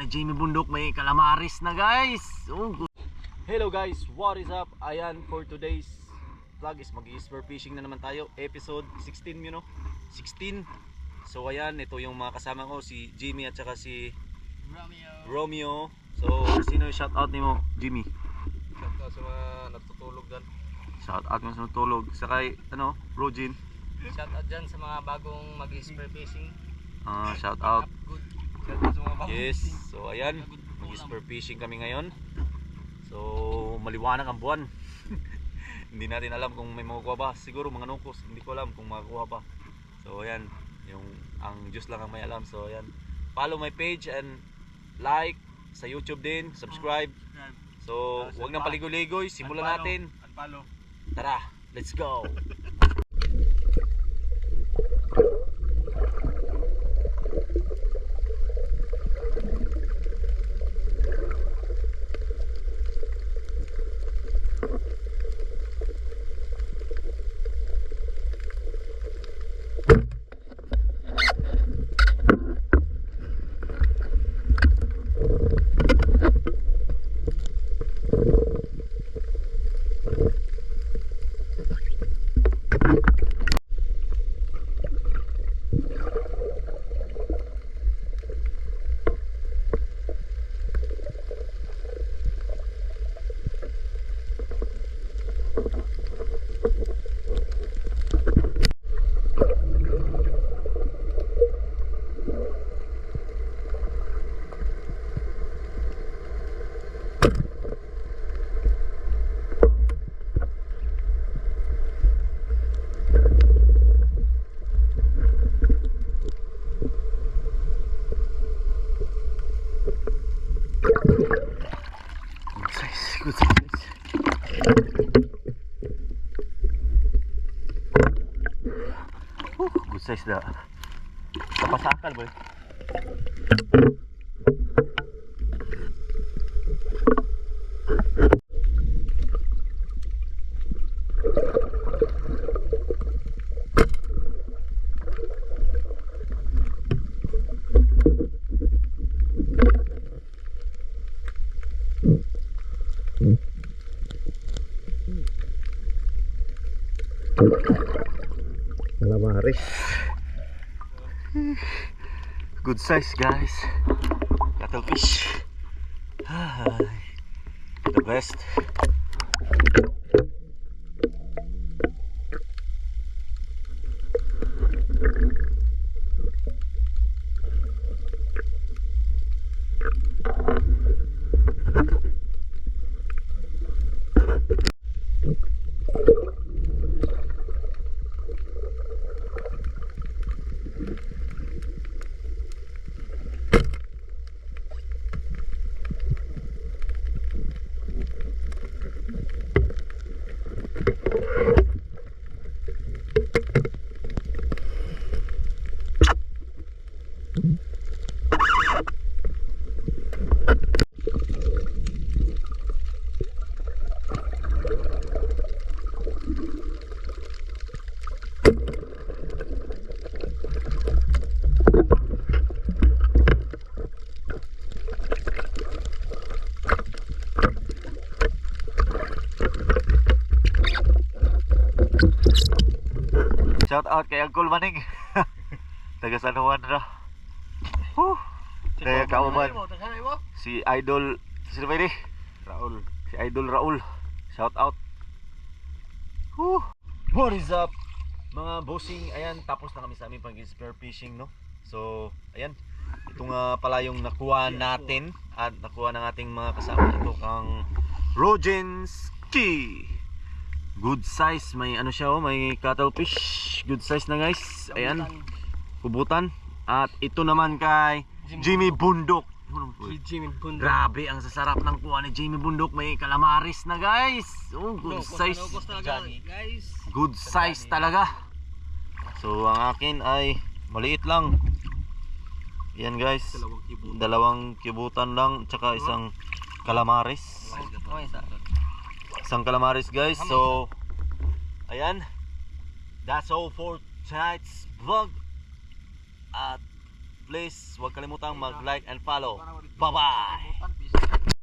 ni Jamie Bundok may calamaris na guys. Hello guys, what is up? Ayan, for today's vlog is mag-i-spear fishing na naman tayo. Episode 16 you know? 16. So ayan, ito yung mga kasama ko, si Jimmy at saka si Romeo. So sino yung shoutout ni mo, Jimmy? Shoutout sa mga natutulog dyan. Shoutout mo sa natulog. Saka ano, Rogin. Shoutout dyan sa mga bagong mag-spear fishing. Shoutout. Good. Shoutout sa mga bagong Yes, fishing. so ayan, mag-spear fishing kami ngayon. So maliwanag ang buwan. Hindi natin alam kung may makukuha ba. Siguro mga nukos, hindi ko alam kung makukuha ba. So ayan, ang Diyos lang ang may alam. So ayan, follow my page and like sa YouTube din, subscribe. So huwag nang paligoy-ligoy, simulan natin. Tara, let's go. Good size. Good size dah. Kapasakal boy. Calamaris. Good size guys. Cuttlefish. The best. Shout out kay Uncle Maning. Taga San Juan ra. Kaya kauban. Si Idol, sino ba ini? Raul. Si Idol Raul. Shout out. What is up? Mga bossing, ayan, tapos na kami sa aming pag-spear fishing, no? So, ayan. Ito nga pala yung nakuha natin at nakuha ng ating mga kasama. Ito kang Roginski. Good size, may ano siya, may cuttlefish. Good size na guys. Ayan, kubutan. At ito naman kay Jamie Bundok. Grabe ang sasarap ng kuha ni Jamie Bundok. May calamaris na guys. Good size. Good size talaga. So ang akin ay maliit lang. Yan guys, dalawang kibutan lang, tsaka isang calamaris. Isang calamaris guys. So ayan, that's all for tonight's vlog. At please huwag kalimutang mag-like and follow. Bye-bye!